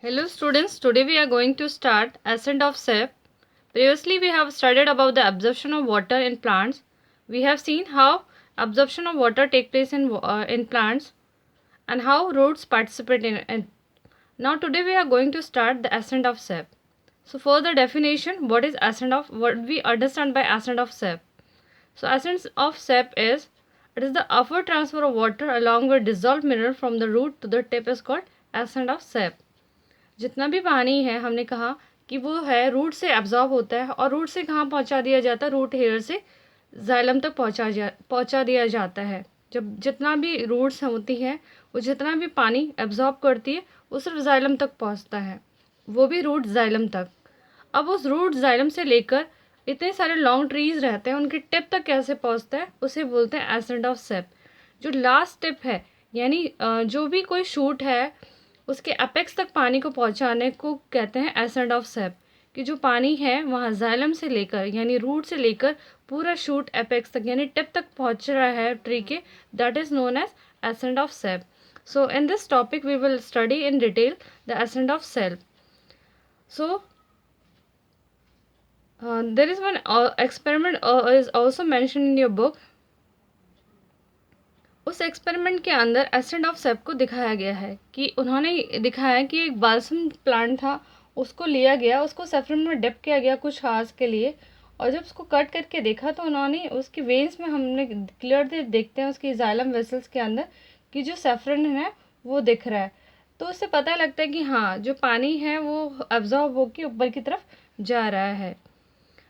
Hello students, today we are going to start ascent of SEP. Previously we have studied about the absorption of water in plants. We have seen how absorption of water take place in plants and how roots participate in it. Now today we are going to start the ascent of SEP. So for the definition, what we understand by ascent of SEP? So ascent of SEP is it is the upward transfer of water along with dissolved mineral from the root to the tip is called ascent of SEP. जितना भी पानी है हमने कहा कि वो है root से एब्जॉर्ब होता है और रूट से कहाँ पहुँचा दिया जाता है, रूट हेयर से जाइलम तक पहुँचा दिया जाता है। जब जितना भी रूट्स होती हैं वो जितना भी पानी एब्जॉर्ब करती है वो सिर्फ जाइलम तक पहुँचता है, वो भी रूट जाइलम तक। अब उस रूट जाइलम से लेकर इतने सारे लॉन्ग ट्रीज रहते हैं, उनकी टिप तक कैसे पहुँचता है उसे बोलते हैं एसेंट ऑफ सेप। जो लास्ट टिप है यानी जो भी कोई शूट है उसके अपेक्स तक पानी को पहुंचाने को कहते हैं एसेंट ऑफ सेप। कि जो पानी है वहाँ जाइलम से लेकर यानी रूट से लेकर पूरा शूट एपेक्स तक यानी टिप तक पहुंच रहा है ट्री के, that is known as ascent of sap. So in this topic we will study in detail the ascent of cell. So there is one experiment is also mentioned in your book. उस experiment के अंदर accent of सेप को दिखाया गया है कि उन्होंने दिखाया कि एक बालसम प्लांट था, उसको लिया गया, उसको सेफ्रन में डिप किया गया कुछ हार्स के लिए, और जब उसको कट करके देखा तो उन्होंने उसकी वेन्स में हमने क्लियर देखते हैं उसकी जाइलम वेसल्स के अंदर कि जो सेफ्रन है वो दिख रहा है। तो उससे पता लगता है कि हाँ जो पानी है वो एब्जॉर्ब होकर ऊपर की तरफ जा रहा है।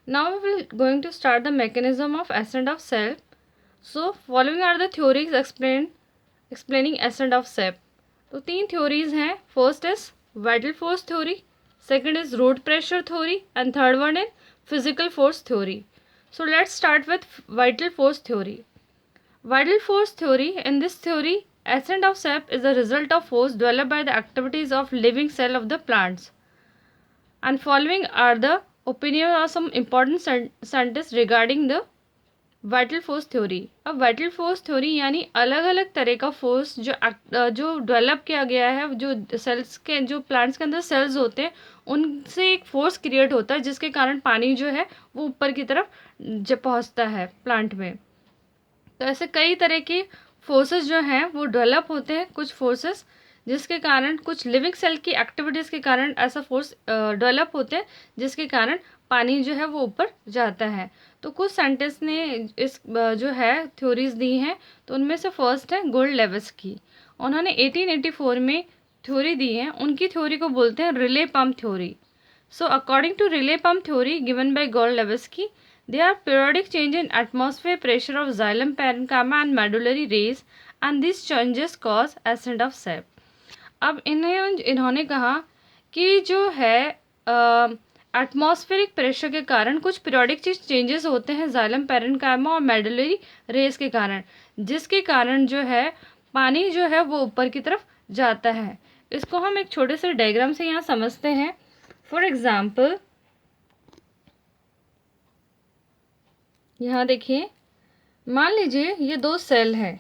Now we will going to start the mechanism of ascent of cell. So following are the theories explaining ascent of SEP. तो तीन theories हैं. First is vital force theory, second is root pressure theory, and third one is physical force theory. So let's start with vital force theory. Vital force theory. In this theory, ascent of SEP is the result of force developed by the activities of living cell of the plants. And following are the opinions of some important scientists regarding the vital force theory. अब vital force theory यानी अलग अलग तरह का force जो develop किया गया है, जो सेल्स के जो प्लांट्स के अंदर सेल्स होते हैं उनसे एक फोर्स क्रिएट होता है जिसके कारण पानी जो है वो ऊपर की तरफ जब पहुंचता है प्लांट में. तो ऐसे कई तरह के फोर्सेस जो हैं वो डेवलप होते हैं, कुछ फोर्सेस जिसके कारण कुछ लिविंग सेल की एक्टिविटीज़ के कारण ऐसा फोर्स डेवलप होते हैं जिसके कारण पानी जो है वो ऊपर जाता है. तो कुछ साइंटिस्ट ने इस जो है थ्योरीज दी हैं. तो उनमें से फर्स्ट है गोल्डलेवस्की. उन्होंने 1884 में थ्योरी दी है. उनकी थ्योरी को बोलते हैं relay pump theory. So according to relay pump theory given by Godlewski, there are periodic change in atmosphere pressure of xylem parenchyma and medullary rays and these changes cause ascent of sap. अब इन्होंने कहा कि जो है atmospheric pressure के कारण कुछ periodic changes होते हैं जाइलम पेरेन्काइमा और मेडुलरी रेस के कारण, जिसके कारण जो है पानी जो है वो ऊपर की तरफ जाता है. इसको हम एक छोटे से डायग्राम से यहाँ समझते हैं. फॉर एग्जाम्पल यहाँ देखिए, मान लीजिए ये दो सेल है,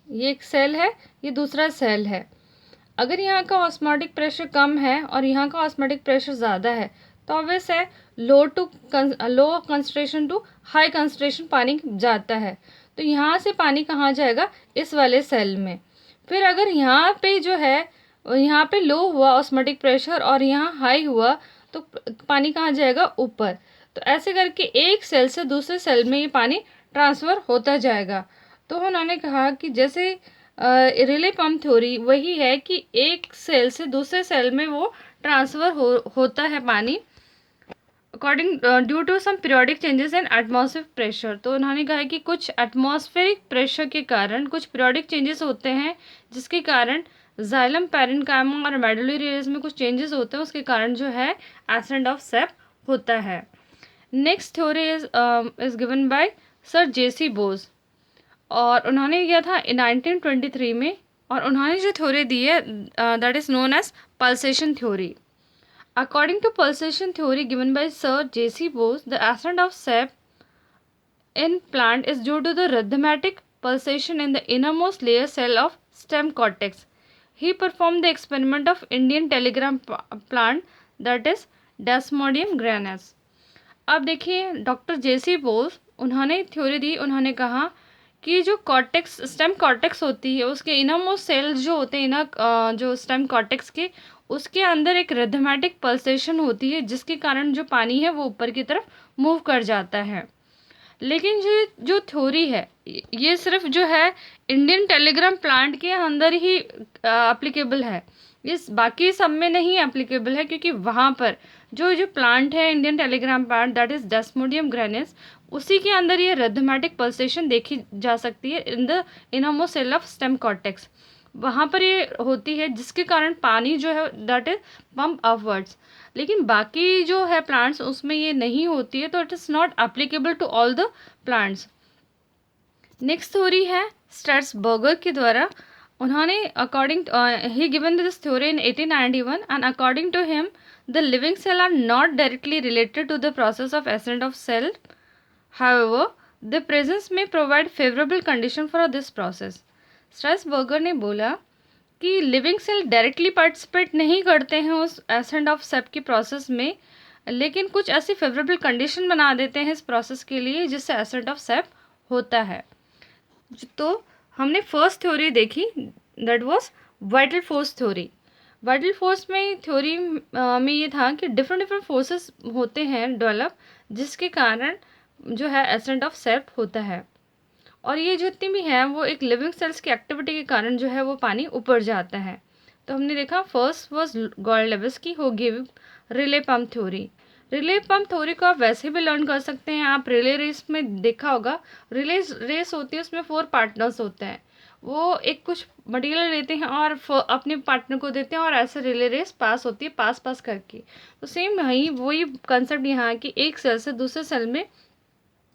ये एक सेल है, ये दूसरा सेल है. अगर यहाँ का ऑस्मोटिक प्रेशर कम है और यहाँ का ऑस्मोटिक प्रेशर ज़्यादा है तो ऑब्वियस है low concentration to high concentration पानी जाता है. तो यहाँ से पानी कहाँ जाएगा, इस वाले सेल में. फिर अगर यहाँ पे जो है यहाँ पे लो हुआ ऑस्मोटिक प्रेशर और यहाँ हाई हुआ तो पानी कहाँ जाएगा, ऊपर. तो ऐसे करके एक सेल से दूसरे सेल में ये पानी ट्रांसफ़र होता जाएगा. तो उन्होंने कहा कि जैसे रिले पम्प थ्योरी वही है कि एक सेल से दूसरे सेल में वो ट्रांसफ़र होता है पानी according due to some periodic changes in atmospheric pressure. तो उन्होंने कहा कि कुछ एटमॉस्फेरिक प्रेशर के कारण कुछ पीरियोडिक चेंजेस होते हैं जिसके कारण जाइलम पेरेन्काइमा और मेडुलरी रेस में कुछ चेंजेस होते हैं, उसके कारण जो है एसेंट ऑफ सेप होता है. Next theory is given by sir J C Bose और उन्होंने किया था 1923 में. और उन्होंने जो थ्योरी दी है that is known as pulsation theory. According to pulsation theory given by Sir J.C. Bose, the ascent of sap in plant is due to the rhythmic pulsation in the innermost layer cell of stem cortex. He perform the experiment of Indian telegram plant that is desmodium gyrans. अब देखिए doctor जेसी बोस उन्होंने theory दी। उन्होंने कहा कि जो cortex stem cortex होती है उसके इनरमोस्ट सेल्स जो होते हैं जो स्टेम कॉर्टेक्स के उसके अंदर एक रिथमेटिक पल्सेशन होती है जिसके कारण जो पानी है वो ऊपर की तरफ मूव कर जाता है। लेकिन जो थ्योरी है ये सिर्फ जो है इंडियन टेलीग्राम प्लांट के अंदर ही एप्लीकेबल है, इस बाकी सब में नहीं एप्लीकेबल है, क्योंकि वहाँ पर जो प्लांट है Indian telegram plant that is desmodium gyrans उसी के अंदर ये रिथमेटिक पल्सेशन देखी जा सकती है in the innermost cell of stem cortex. वहाँ पर ये होती है जिसके कारण पानी जो है दैट इज पंप अपवर्ड्स। लेकिन बाकी जो है प्लांट्स उसमें ये नहीं होती है, तो it is not applicable to all the plants. Next theory है स्ट्रैसबर्गर के द्वारा। उन्होंने according he given this theory in 1891 and according to him the living cell are not directly related to the process of ascent of cell, however the presence में provide favourable condition for this process. Strasburger ने बोला कि living cell directly participate नहीं करते हैं उस accent of सेप की process में, लेकिन कुछ ऐसी फेवरेबल कंडीशन बना देते हैं इस प्रोसेस के लिए जिससे एसेंट ऑफ सेप होता है। तो हमने फर्स्ट थ्योरी देखी that was vital force theory. Vital force में थ्योरी में ये था कि डिफरेंट डिफरेंट फोर्सेस होते हैं डेवलप जिसके कारण जो है एसेंट ऑफ सेप होता है, और ये जितनी भी है वो एक लिविंग सेल्स की एक्टिविटी के कारण जो है वो पानी ऊपर जाता है। तो हमने देखा first was Godlewski who give relay pump theory. Relay pump theory को आप वैसे भी लर्न कर सकते हैं, आप रिले रेस में देखा होगा, रिले रेस होती है उसमें 4 पार्टनर्स होते हैं, वो एक कुछ मटेरियल लेते हैं और अपने पार्टनर को देते हैं और ऐसे रिले रेस पास होती है पास पास करके। तो सेम वही कंसेप्ट यहाँ है कि एक सेल से दूसरे सेल में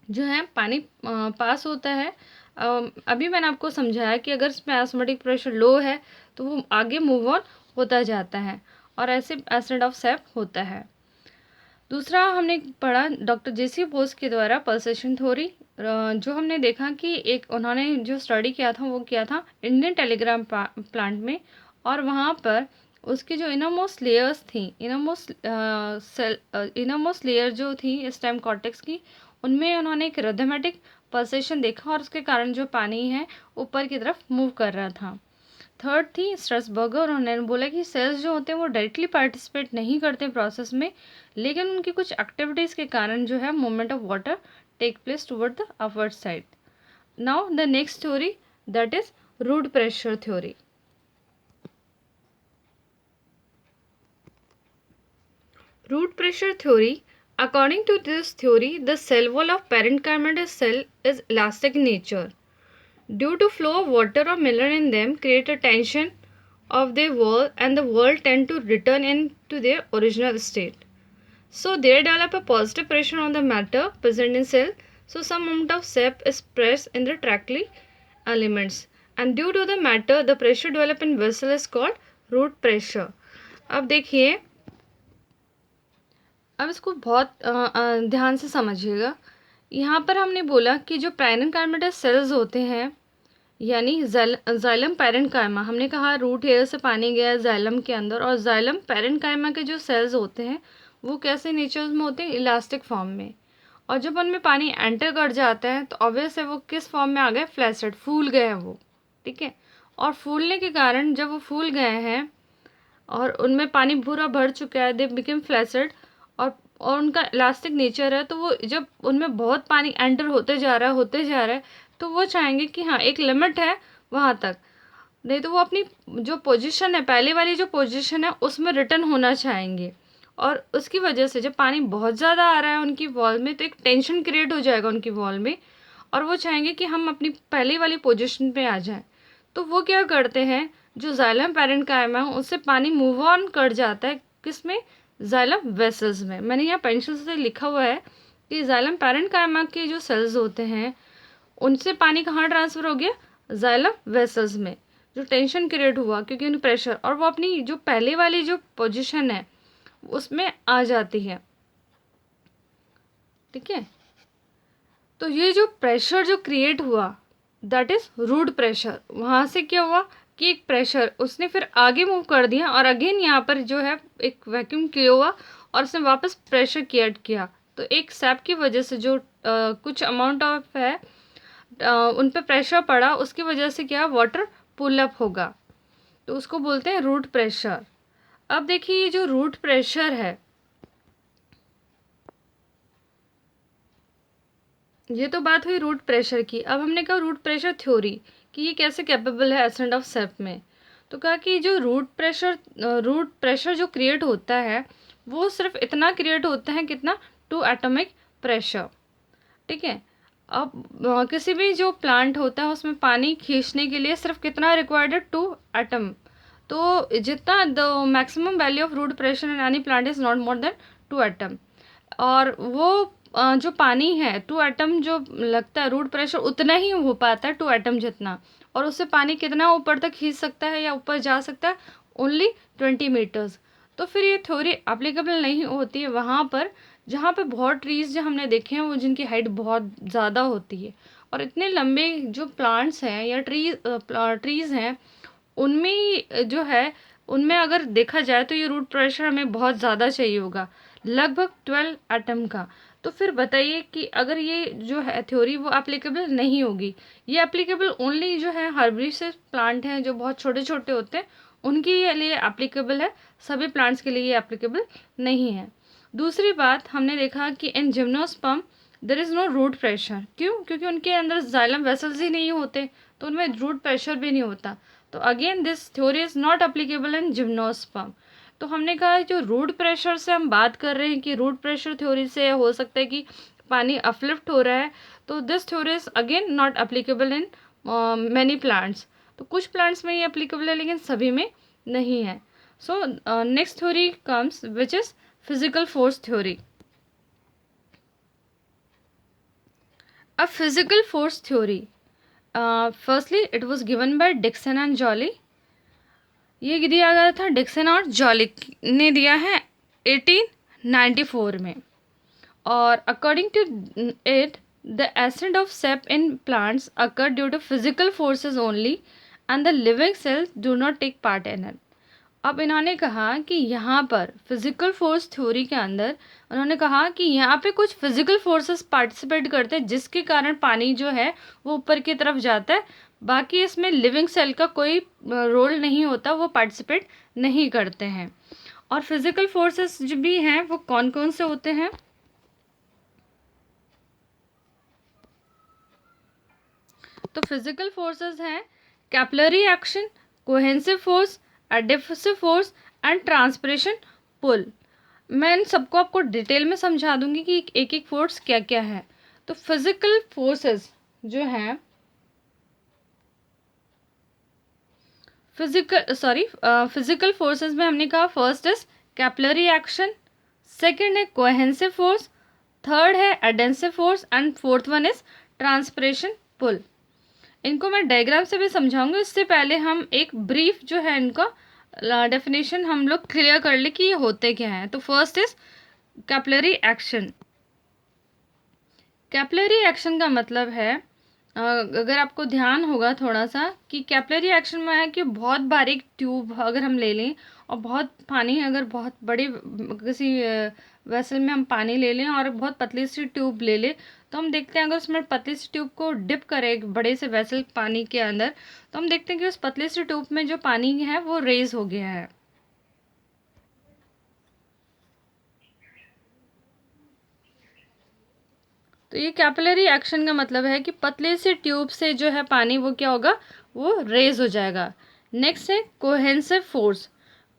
जो है पानी पास होता है। अभी मैंने आपको समझाया कि अगर इसमें ऑस्मोटिक प्रेशर लो है तो वो आगे मूव ऑन होता जाता है और ऐसे एसिड ऑफ सेप होता है। दूसरा हमने पढ़ा डॉक्टर जेसी बोस के द्वारा पल्सेशन थ्योरी, जो हमने देखा कि एक उन्होंने जो स्टडी किया था वो किया था इंडियन टेलीग्राम प्लांट में, और वहाँ पर उसकी जो इनरमोस्ट लेयर्स थी इनरमोस्ट लेयर जो थी स्टेम कॉर्टेक्स की, उनमें उन्होंने एक रिथमेटिक पल्सेशन देखा और उसके कारण जो पानी है ऊपर की तरफ मूव कर रहा था। थर्ड थी स्ट्रैसबर्गर, उन्होंने बोला कि सेल्स जो होते हैं वो डायरेक्टली पार्टिसिपेट नहीं करते प्रोसेस में, लेकिन उनकी कुछ एक्टिविटीज़ के कारण जो है movement of water take place toward the upward side. Now the next theory that is root pressure theory. Root pressure theory. According to this theory, the cell wall of parenchymatous cell is elastic in nature. Due to flow of water or mineral in them, create a tension of their wall, and the wall tend to return into their original state. So they develop a positive pressure on the matter present in cell. So some amount of sap is pressed in the trachy elements, and due to the matter, the pressure developed in vessel is called root pressure. अब देखिए, अब इसको बहुत ध्यान से समझिएगा। यहाँ पर हमने बोला कि जो पैरेन्काइमेटस सेल्स होते हैं यानी जाइलम पैरेन्काइमा, हमने कहा रूट हेयर से पानी गया जाइलम के अंदर, और जाइलम पैरेन्काइमा के जो सेल्स होते हैं वो कैसे नेचर में होते हैं, इलास्टिक फॉर्म में, और जब उनमें पानी एंटर कर जाता है तो ऑब्वियस है वो किस फॉर्म में आ गए, फ्लैसेड, फूल गए हैं वो, ठीक है। और फूलने के कारण जब वो फूल गए हैं और उनमें पानी पूरा भर चुका है, दे बिकम फ्लैसेड, और उनका इलास्टिक नेचर है, तो वो जब उनमें बहुत पानी एंटर होते जा रहा है तो वो चाहेंगे कि हाँ एक लिमिट है वहाँ तक, नहीं तो वो अपनी जो पोजीशन है, पहले वाली जो पोजीशन है उसमें रिटर्न होना चाहेंगे। और उसकी वजह से जब पानी बहुत ज़्यादा आ रहा है उनकी वॉल में तो एक टेंशन क्रिएट हो जाएगा उनकी वॉल में, और वो चाहेंगे कि हम अपनी पहले वाली पोजीशन पे आ जाएं। तो वो क्या करते हैं, जो जाइलम पैरेन्काइमा है उससे पानी मूव ऑन कर जाता है किसमें, जाइलम वेसल्स में। मैंने यहाँ पेंसिल से लिखा हुआ है कि जाइलम पैरेन्काइमा के जो सेल्स होते हैं उनसे पानी कहाँ ट्रांसफ़र हो गया, जाइलम वेसल्स में, जो टेंशन क्रिएट हुआ क्योंकि उन प्रेशर, और वो अपनी जो पहले वाली जो पोजीशन है उसमें आ जाती है, ठीक है। तो ये जो प्रेशर जो क्रिएट हुआ दैट इज़ रूट प्रेशर। वहाँ से क्या हुआ कि एक प्रेशर उसने फिर आगे मूव कर दिया और अगेन यहाँ पर जो है एक वैक्यूम क्रिएट हुआ और उसने वापस प्रेशर क्रिएट किया। तो एक सैप की वजह से जो कुछ अमाउंट ऑफ है उन पे प्रेशर पड़ा, उसकी वजह से क्या वाटर पुल अप होगा, तो उसको बोलते हैं रूट प्रेशर। अब देखिए ये जो रूट प्रेशर है, ये तो बात हुई रूट प्रेशर की। अब हमने कहा रूट प्रेशर थ्योरी कि ये कैसे कैपेबल है एसेंट ऑफ सेप में। तो कहा कि जो रूट प्रेशर जो क्रिएट होता है वो सिर्फ इतना क्रिएट होता है कितना, 2 एटॉमिक प्रेशर। ठीक है। अब किसी भी जो प्लांट होता है उसमें पानी खींचने के लिए सिर्फ कितना रिक्वायर्ड है, 2 एटम। तो जितना the maximum value of root pressure in any plant is not more than 2 atom. और वो जो पानी है 2 एटम जो लगता है रूट प्रेशर उतना ही हो पाता है 2 एटम जितना। और उससे पानी कितना ऊपर तक खींच सकता है या ऊपर जा सकता है, ओनली 20 मीटर्स। तो फिर ये थ्योरी एप्लीकेबल नहीं होती है वहाँ पर जहाँ पे बहुत ट्रीज़ जो हमने देखे हैं वो जिनकी हाइट बहुत ज़्यादा होती है। और इतने लंबे जो प्लांट्स हैं या ट्रीज़ हैं उनमें जो है उनमें अगर देखा जाए तो ये रूट प्रेशर हमें बहुत ज़्यादा चाहिए होगा, लगभग 12 एटम का। तो फिर बताइए कि अगर ये जो है थ्योरी वो एप्लीकेबल नहीं होगी। ये एप्लीकेबल ओनली जो है हर्बेसियस प्लांट हैं जो बहुत छोटे छोटे होते हैं उनके लिए एप्लीकेबल है, सभी प्लांट्स के लिए ये एप्लीकेबल नहीं है। दूसरी बात हमने देखा कि in gymnosperm there is no root pressure. क्यों? क्योंकि उनके अंदर जाइलम वेसल्स ही नहीं होते, तो उनमें रूट प्रेशर भी नहीं होता। तो again this theory is not applicable in gymnosperm. तो हमने कहा जो रूट प्रेशर से हम बात कर रहे हैं कि रूट प्रेशर थ्योरी से हो सकता है कि पानी अपलिफ्ट हो रहा है, तो this theory is again not applicable in many plants. तो कुछ प्लांट्स में ये एप्लीकेबल है लेकिन सभी में नहीं है। So next theory comes which is physical force theory. A physical force theory. Firstly, it was given by Dickson and Joly. ये दिया गया था डिक्सन और जॉली ने दिया है 1894 में। और according to it the ascent of sap in plants occur due to physical forces only and the living cells do not take part in it. अब इन्होंने कहा कि यहाँ पर फिजिकल फोर्स थ्योरी के अंदर उन्होंने कहा कि यहाँ पे कुछ फिजिकल फोर्सेस पार्टिसिपेट करते हैं जिसके कारण पानी जो है वो ऊपर की तरफ जाता है। बाकी इसमें लिविंग सेल का कोई रोल नहीं होता, वो पार्टिसिपेट नहीं करते हैं। और फिजिकल फोर्सेस जो भी हैं वो कौन कौन से होते हैं? तो फिजिकल फोर्सेस हैं capillary action, cohesive force, adhesive force and transpiration pull. मैं इन सबको आपको डिटेल में समझा दूंगी कि एक एक फोर्स क्या क्या है। तो फिजिकल फोर्सेस जो हैं फिजिकल फोर्सेस में हमने कहा first is capillary action, second है कोहेंसिव फोर्स, थर्ड है adhesive force and fourth one is transpiration pull. इनको मैं डायग्राम से भी समझाऊंगी, इससे पहले हम एक ब्रीफ जो है इनका डेफिनेशन हम लोग क्लियर कर ले कि ये होते क्या हैं। तो first is capillary action. Capillary action का मतलब है अगर आपको ध्यान होगा थोड़ा सा कि कैपिलरी एक्शन में है कि बहुत बारीक ट्यूब अगर हम ले लें और बहुत पानी अगर बहुत बड़ी किसी वेसल में हम पानी ले लें और बहुत पतली सी ट्यूब ले लें, तो हम देखते हैं अगर उसमें पतली सी ट्यूब को डिप करें एक बड़े से वेसल पानी के अंदर, तो हम देखते हैं कि उस पतली सी ट्यूब में जो पानी है वो रेज हो गया है। तो ये कैपिलरी एक्शन का मतलब है कि पतले से ट्यूब से जो है पानी वो क्या होगा, वो रेज हो जाएगा। नेक्स्ट है कोहेंसिव फोर्स।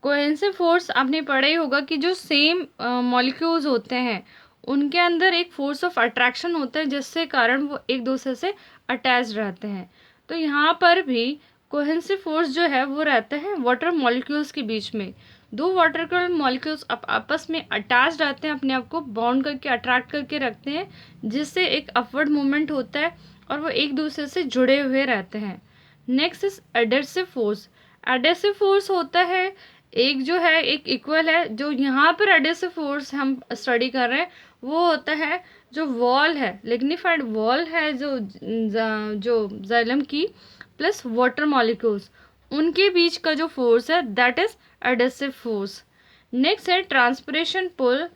कोहेंसिव फोर्स आपने पढ़ा ही होगा कि जो सेम मॉलिक्यूल्स होते हैं उनके अंदर एक फोर्स ऑफ अट्रैक्शन होता है जिससे कारण वो एक दूसरे से अटैच रहते हैं। तो यहाँ पर भी कोहेंसिव फोर्स जो है वो रहता है वाटर मॉलिक्यूल्स के बीच में। दो वाटर के मॉलिक्यूल्स आपस में अटैच रहते हैं, अपने आप को बाउंड करके अट्रैक्ट करके रखते हैं, जिससे एक अपवर्ड मूवमेंट होता है और वो एक दूसरे से जुड़े हुए रहते हैं। Next is adhesive force. Adhesive force होता है एक जो है एक इक्वल है, जो यहाँ पर एडहेसिव फोर्स हम स्टडी कर रहे हैं वो होता है जो वॉल है, लिग्निफाइड वॉल है जो जाइलम की प्लस वाटर मॉलिक्यूल्स उनके बीच का जो फोर्स है that is adhesive force. Next है ट्रांसपिरेशन पुल।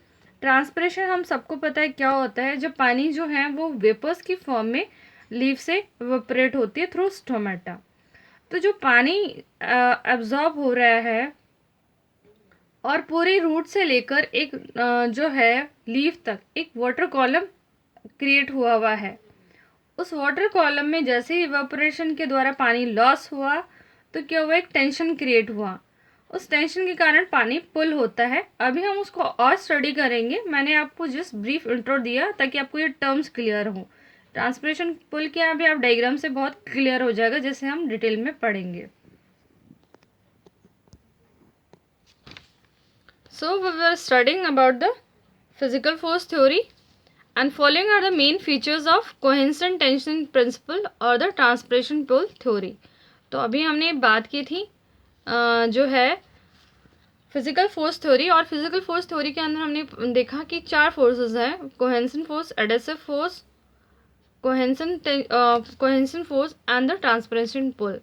ट्रांसपिरेशन हम सबको पता है क्या होता है, जब पानी जो है वो वेपर्स की फॉर्म में लीफ से इवेपोरेट होती है थ्रू स्टोमेटा। तो जो पानी एब्जॉर्ब हो रहा है और पूरी रूट से लेकर एक जो है लीफ तक एक वाटर कॉलम क्रिएट हुआ है। उस वाटर कॉलम में जैसे ही इवेपोरेशन के द्वारा पानी लॉस हुआ तो क्या हुआ, एक टेंशन क्रिएट हुआ। उस टेंशन के कारण पानी पुल होता है। अभी हम उसको और स्टडी करेंगे, मैंने आपको जस्ट ब्रीफ इंट्रो दिया ताकि आपको ये टर्म्स क्लियर हो। ट्रांसपिरेशन पुल क्या है अभी आप डायग्राम से बहुत क्लियर हो जाएगा जैसे हम डिटेल में पढ़ेंगे। So we were studying about the physical force theory and following are the main features of cohesion tension principle or the transpiration pull theory। तो अभी हमने बात की थी जो है फिजिकल फोर्स थ्योरी, और फिजिकल फोर्स थ्योरी के अंदर हमने देखा कि 4 फोर्सेस हैं, cohesion force, adhesive force, cohesion force and the transpiration pull.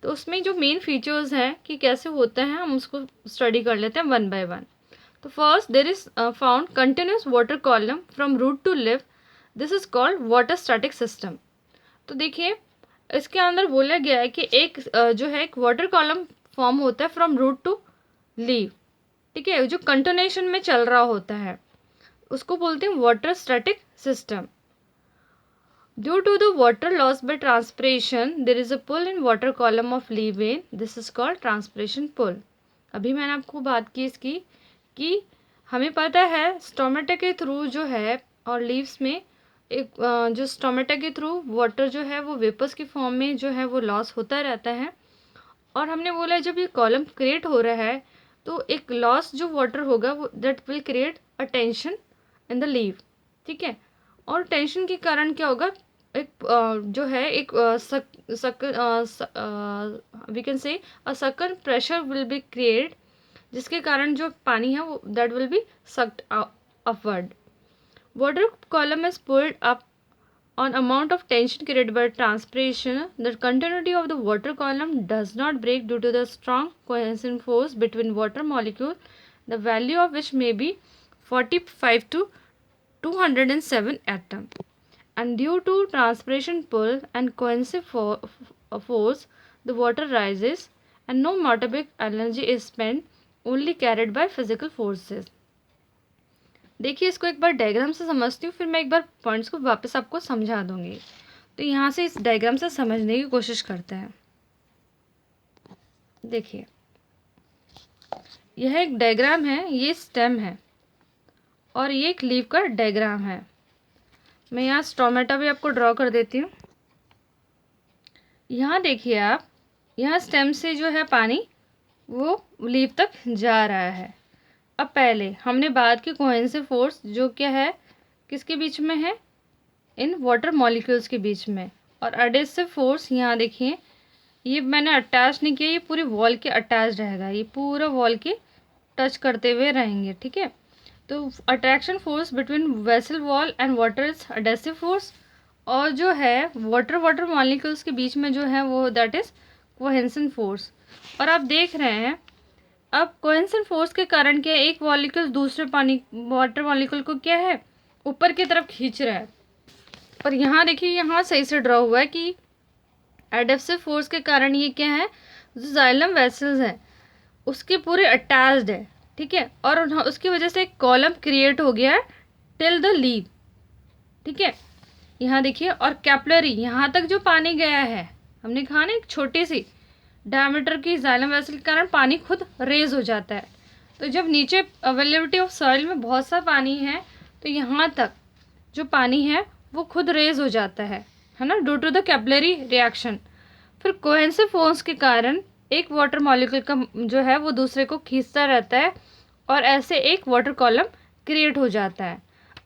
तो उसमें जो मेन फीचर्स हैं कि कैसे होते हैं हम उसको स्टडी कर लेते हैं वन बाय वन। तो first there is found continuous water column from root to leaf, this is called water static system. तो देखिए इसके अंदर बोला गया है कि एक जो है एक वाटर कॉलम फॉर्म होता है फ्रॉम रूट टू लीव, ठीक है, जो कंटिन्यूएशन में चल रहा होता है उसको बोलते हैं water static system. Due to the water loss by transpiration, there is a pull in water column of leaf vein. This is called transpiration pull. अभी मैंने आपको बात की इसकी कि हमें पता है स्टोमेटा के थ्रू जो है और लीव्स में एक जो स्टोमेटा के थ्रू वाटर जो है वो वेपर्स की फॉर्म में जो है वो लॉस होता रहता है। और हमने बोला जब ये कॉलम क्रिएट हो रहा है तो एक लॉस जो वाटर होगा वो that will create a tension in the leave, ठीक है। और टेंशन के कारण क्या होगा, एक जो है एक वी कैन से अ सकल प्रेशर विल बी क्रिएट, जिसके कारण जो पानी है वो that will be sucked upward. Water column is pulled up on amount of tension created by transpiration. The continuity of the water column does not break due to the strong cohesion force between water molecule, the value of which may be 45 to 207 atom. And due to transpiration pull and cohesive force, the water rises and no metabolic energy is spent, only carried by physical forces. देखिए इसको एक बार diagram से समझती हूँ, फिर मैं एक बार points को वापस आपको समझा दूंगी। तो यहाँ से इस डायग्राम से समझने की कोशिश करते हैं। देखिए यह एक डायग्राम है, ये स्टेम है और ये एक लीफ का डायग्राम है। मैं यहाँ स्टोमेटा भी आपको ड्रॉ कर देती हूँ। यहाँ देखिए आप, यहाँ स्टेम से जो है पानी वो लीफ तक जा रहा है। अब पहले हमने बात की कोहेसिव फोर्स जो क्या है किसके बीच में है, इन वाटर मॉलिक्यूल्स के बीच में। और एडहेसिव फोर्स यहाँ देखिए ये मैंने अटैच नहीं किया, ये पूरी वॉल के अटैच रहेगा, ये पूरा वॉल के टच करते हुए रहेंगे, ठीक है। तो attraction force between vessel wall and water is adhesive force, और जो है वाटर मॉलिक्यूल्स के बीच में जो है वो दैट इज कोहेसन फोर्स। और आप देख रहे हैं अब कोहेसन फोर्स के कारण क्या है, एक मॉलिक्यूल दूसरे वाटर मॉलिक्यूल को क्या है ऊपर की तरफ खींच रहा है। पर यहाँ देखिए यहाँ सही से ड्रॉ हुआ है कि एडहेसिव फोर्स के कारण ये क्या है, जो जाइलम वेसल्स हैं उसके पूरे अटैच्ड है, ठीक है। और उसकी वजह से एक कॉलम क्रिएट हो गया है टिल द लीव, ठीक है। यहाँ देखिए और कैपिलरी यहाँ तक जो पानी गया है, हमने कहा ना एक छोटी सी डायमीटर की जाइलम वेसल के कारण पानी खुद रेज हो जाता है। तो जब नीचे अवेलेबिलिटी ऑफ सॉइल में बहुत सा पानी है तो यहाँ तक जो पानी है वो खुद रेज हो जाता है ना, due to the capillary reaction. फिर कोहेसिव फोर्स के कारण एक वाटर मॉलिक्यूल का जो है वो दूसरे को खींचता रहता है और ऐसे एक वाटर कॉलम क्रिएट हो जाता है।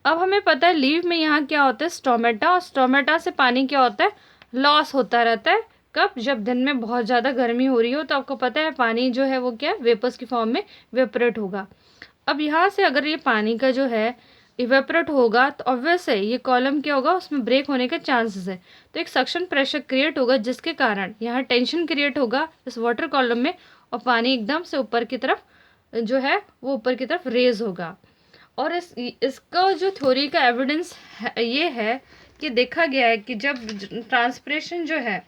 अब हमें पता है लीव में यहाँ क्या होता है स्टोमेटा, और स्टोमेटा से पानी क्या होता है लॉस होता रहता है। कब, जब दिन में बहुत ज़्यादा गर्मी हो रही हो तो आपको पता है पानी जो है वो क्या वेपर्स की फॉर्म में वेपरेट होगा। अब यहाँ से अगर ये पानी का जो है इवेपोरेट होगा तो ऑब्वियस है ये कॉलम क्या होगा, उसमें ब्रेक होने के चांसेस है। तो एक सक्शन प्रेशर क्रिएट होगा जिसके कारण यहाँ टेंशन क्रिएट होगा इस वाटर कॉलम में, और पानी एकदम से ऊपर की तरफ जो है वो ऊपर की तरफ रेज होगा। और इसका जो थ्योरी का एविडेंस ये है कि देखा गया है कि जब ट्रांसपिरेशन जो है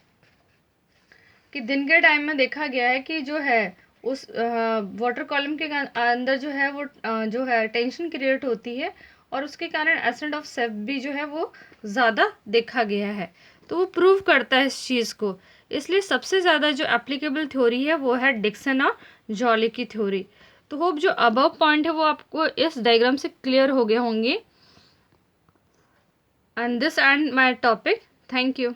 कि दिन के टाइम में देखा गया है कि जो है उस वाटर कॉलम के अंदर जो है वो जो है टेंशन क्रिएट होती है, और उसके कारण एसिड ऑफ सेप भी जो है वो ज़्यादा देखा गया है। तो वो प्रूव करता है इस चीज़ को। इसलिए सबसे ज़्यादा जो एप्लीकेबल थ्योरी है वो है डिक्सन और जॉली की थ्योरी। तो होप जो अबव पॉइंट है वो आपको इस डायग्राम से क्लियर हो गए होंगे। And this and my topic. Thank you.